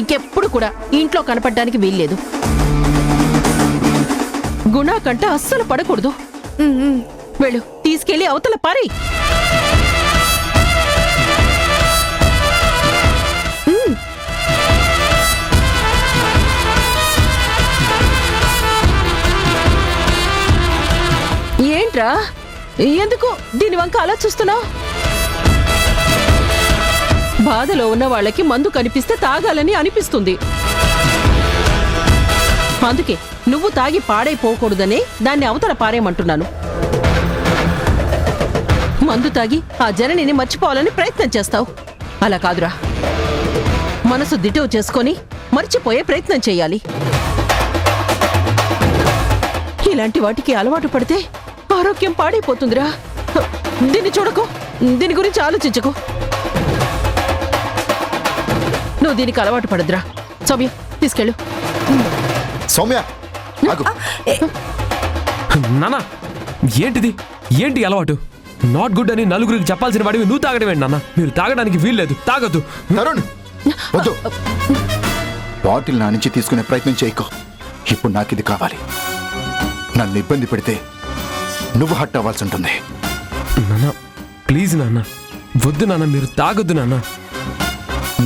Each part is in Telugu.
ఇంకెప్పుడు కూడా ఇంట్లో కనపడడానికి వీల్లేదు. గుణ కంట అస్సలు పడకూడదు. వెళ్ళు, తీసుకెళ్లి అవతల పారి. ఏంట్రా, ఎందుకు దీని వంక అలా చూస్తున్నావు? బాధలో ఉన్న వాళ్ళకి మందు కనిపిస్తే తాగాలని అనిపిస్తుంది. అందుకే నువ్వు తాగి పాడైపోకూడదనే దాన్ని అవతల పారేయమంటున్నాను. మందు తాగి ఆ జననిని మర్చిపోవాలని ప్రయత్నం చేస్తావు. అలా కాదురా, మనసు దిటవు చేసుకొని మర్చిపోయే ప్రయత్నం చెయ్యాలి. ఇలాంటి వాటికి అలవాటు పడితే ఆరోగ్యం పాడైపోతుందిరా. దీన్ని చూడకు, దీని గురించి ఆలోచించకు. నువ్వు దీనికి అలవాటు పడద్దురా. సౌమ్య, తీసుకెళ్ళు. సౌమ్య, నాన్న, ఏంటిది? ఏంటి అలవాటు? నాట్ గుడ్ అని నలుగురికి చెప్పాల్సిన వాడివి నువ్వు తాగడం ఏంటి నాన్న? మీరు తాగడానికి వీల్లేదు, తాగొద్దు. వద్దు, బాటిల్ నా నుంచి తీసుకునే ప్రయత్నం చేయకు. ఇప్పుడు నాకు ఇది కావాలి. నన్ను ఇబ్బంది పెడితే నువ్వు హట్ అవ్వాల్సి ఉంటుంది. నాన్న ప్లీజ్ నాన్న, వద్దు నాన్న, మీరు తాగొద్దు నాన్న.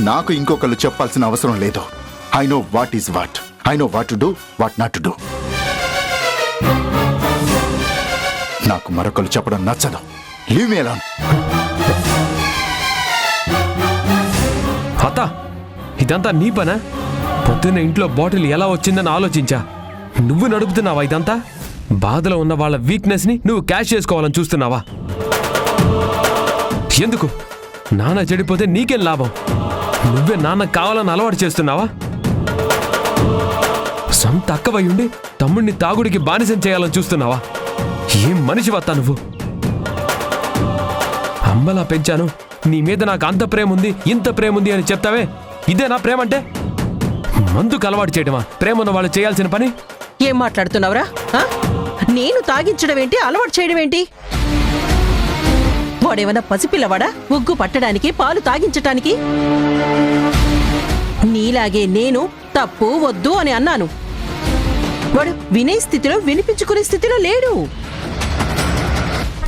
నాకు ఇంకొకళ్ళు చెప్పాల్సిన అవసరం లేదు. I know what is what. I know what to do, what not to do. నాకు మరొకళ్ళు చెప్పడం నచ్చదు. Leave me alone. అత్త, ఇదంతా నీ పనా? పొద్దున్న ఇంట్లో బాటిల్ ఎలా వచ్చిందని ఆలోచించా. నువ్వు నడుపుతున్నావా ఇదంతా? బాధలో ఉన్న వాళ్ళ వీక్నెస్ ని నువ్వు క్యాష్ చేసుకోవాలని చూస్తున్నావా? ఎందుకు? నాన్న చెడిపోతే నీకేం లాభం? నువ్వే నాన్న కావాలని అలవాటు చేస్తున్నావా? సొంత అక్కవై ఉండి తమ్ముడిని తాగుడికి బానిసం చేయాలని చూస్తున్నావా? ఏం మనిషి వత్తా నువ్వు? అమ్మలా పెంచాను, నీ మీద నాకు అంత ప్రేమ ఉంది, ఇంత ప్రేమ ఉంది అని చెప్తావే, ఇదేనా ప్రేమ అంటే? మందుకు అలవాటు చేయడమా ప్రేమ ఉన్న వాళ్ళు చేయాల్సిన పని? ఏం మాట్లాడుతున్నావురా? నేను తాగించడం ఏంటి, అలవాటు చేయడం ఏంటి? వాడేమన్నా పసిపిల్లవాడా ఉగ్గు పట్టడానికి, పాలు తాగించటానికి? నీలాగే నేను తప్పు వద్దు అని అన్నాను. వాడు వినే స్థితిలో, వినిపించుకునే స్థితిలో లేడు.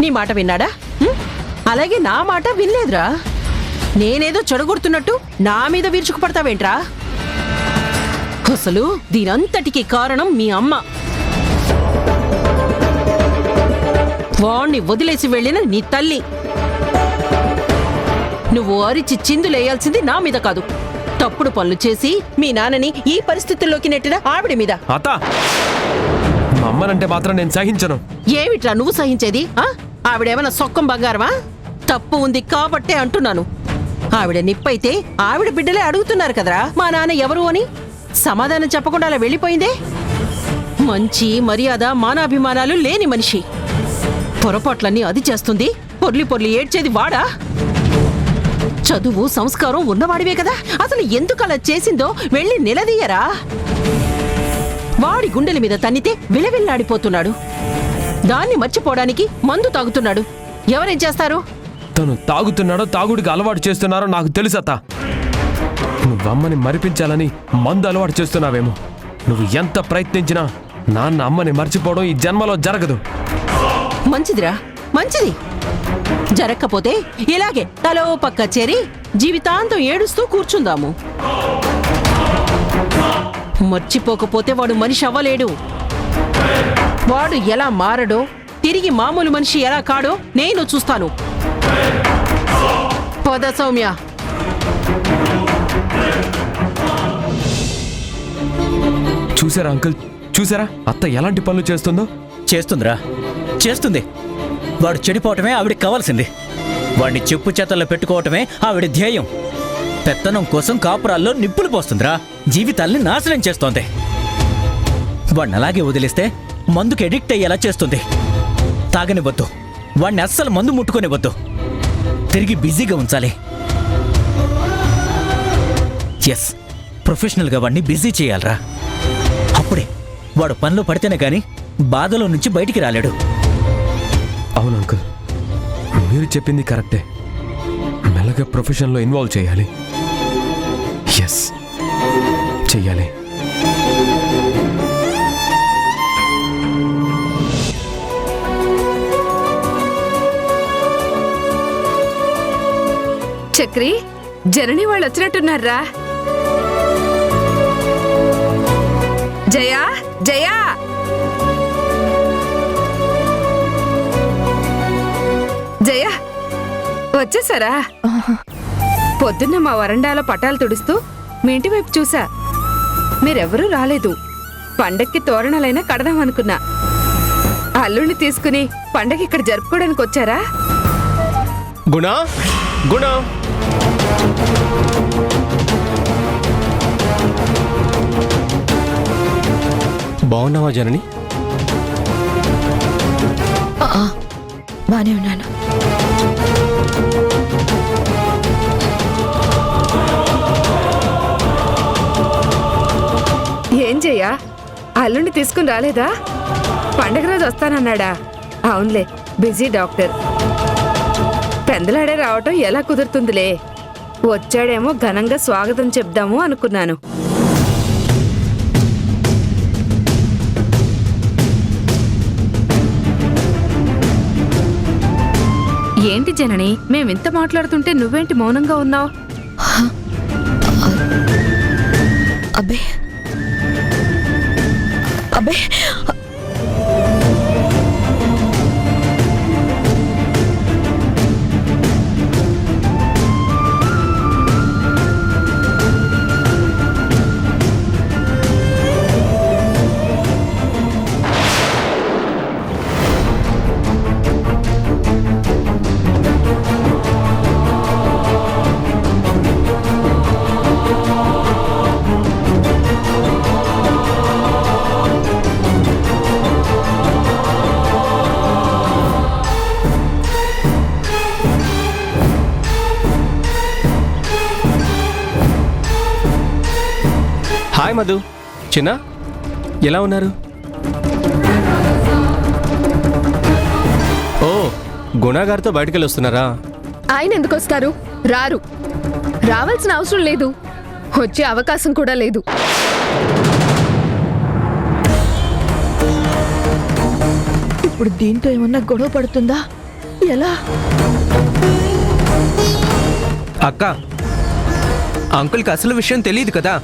నీ మాట విన్నాడా? అలాగే నా మాట వినలేదురా. నేనేదో చెడగొడుతున్నట్టు నా మీద విరుచుకుపడతావేంట్రా? అసలు దీనంతటికి కారణం మీ అమ్మ. వాణ్ణి వదిలేసి వెళ్ళిన నీ తల్లి. నువ్వు అరిచి చిందులేయాల్సింది నా మీద కాదు. తప్పుడు పనులు చేసి మీ నాన్నని ఈ పరిస్థితుల్లోకి నెట్టిన ఆవిడ మీద. అత్త, మా అమ్మనంటే మాత్రం నేను సహించను. ఏమిట్రా నువ్వు సహించేది? ఆవిడేమన్నా సొక్కం బంగారమా? తప్పు ఉంది కాబట్టే అంటున్నాను. ఆవిడ నిప్పైతే ఆవిడ బిడ్డలే అడుగుతున్నారు కదరా మా నాన్న ఎవరు అని. సమాధానం చెప్పకుండా అలా వెళ్ళిపోయిందే. మంచి మర్యాద మానాభిమానాలు లేని మనిషి. పొరపాట్లన్నీ అది చేస్తుంది, పొర్లి పొర్లి ఏడ్చేది వాడా? చదువు సంస్కారం ఉన్నవాడివే కదా, అసలు ఎందుకు అలా చేసిందో వెళ్ళి నిలదీయరా? వాడి గుండెల మీద తన్నితే విలవిల్లాడిపోతున్నాడు. దాన్ని మర్చిపోవడానికి మందు తాగుతున్నాడు. ఎవరేం చేస్తారు? తను తాగుతున్నాడో తాగుడికి అలవాటు చేస్తున్నారో నాకు తెలుసత్తా. నువ్వమ్మని మరిపించాలని మందు అలవాటు చేస్తున్నావేమో. నువ్వు ఎంత ప్రయత్నించినా నాన్న అమ్మని మర్చిపోవడం ఈ జన్మలో జరగదు. మంచిదిరా, మంచిది. జరగకపోతే ఇలాగే తలో పక్క చేరి జీవితాంతం ఏడుస్తూ కూర్చుందాము. మర్చిపోకపోతే వాడు మనిషి అవ్వలేడు. వాడు ఎలా మారడో, తిరిగి మామూలు మనిషి ఎలా కాడో నేను చూస్తాను. పద సౌమ్య. చూసారా అంకుల్, చూసారా అత్త ఎలాంటి పనులు చేస్తుందో? చేస్తుందిరా, చేస్తుంది. వాడు చెడిపోవటమే ఆవిడికి కావాల్సింది. వాడిని చెప్పు చేతల్లో పెట్టుకోవటమే ఆవిడ ధ్యేయం. పెత్తనం కోసం కాపురాల్లో నిప్పులు పోస్తుందిరా. జీవితాల్ని నాశనం చేస్తోంది. వాడిని అలాగే వదిలిస్తే మందుకు ఎడిక్ట్ అయ్యేలా చేస్తుంది. తాగనివ్వద్దు, వాడిని అస్సలు మందు ముట్టుకొనివ్వద్దు. తిరిగి బిజీగా ఉంచాలి. ఎస్, ప్రొఫెషనల్గా వాడిని బిజీ చేయాలరా. అప్పుడే వాడు పనిలో పడితేనే గాని బాధలో నుంచి బయటికి రాలేడు. అవును అంకుల్, మీరు చెప్పింది కరెక్టే. మెల్లగా ప్రొఫెషన్లో ఇన్వాల్వ్ చేయాలి. ఎస్. చెయ్యాలి. చక్రి, జనని వాళ్ళు వచ్చినట్టున్నారా? జయా, జయా, జయా వచ్చేసారా? పొద్దున్న మా వరండాలో పటాలు తుడుస్తూ మీ ఇంటి వైపు చూసా. మీరెవరూ రాలేదు. పండక్కి తోరణాలైనా కడదాం అనుకున్నా. అల్లుడిని తీసుకుని పండగ ఇక్కడ జరుపుకోవడానికి వచ్చారా? గుణ, గుణ, బాగున్నావా జనని? బానే ఉన్నాను. ఏం చెయ్యా, అల్లుడిని తీసుకుని రాలేదా? పండగ రోజు వస్తానన్నాడా? అవునులే, బిజీ డాక్టర్. పెందలాడే రావటం ఎలా కుదురుతుందిలే. వచ్చాడేమో ఘనంగా స్వాగతం చెప్దాము అనుకున్నాను. ఏంటి జనని, మేమింత మాట్లాడుతుంటే నువ్వేంటి మౌనంగా ఉన్నావు? అబ్బే అబ్బే, హాయ్ మధు, చిన్న, ఎలా ఉన్నారు? ఓ, గుణగారితో బయటకెళ్ళి వస్తున్నారా? ఆయన ఎందుకు వస్తారు? రారు. రావాల్సిన అవసరం లేదు. వచ్చే అవకాశం కూడా లేదు. ఇప్పుడు దీంతో ఏమన్నా గొడవ పడుతుందా? ఎలా? అక్క, అంకుల్కి అసలు విషయం తెలియదు కదా.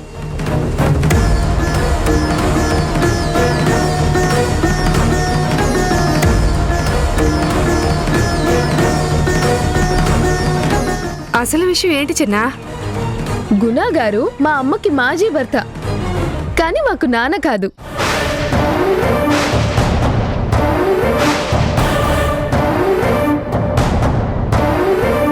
అసలు విషయం ఏంటి చిన్నా? గుణ గారు మా అమ్మకి మాజీ భర్త, కానీ మాకు నాన్న కాదు.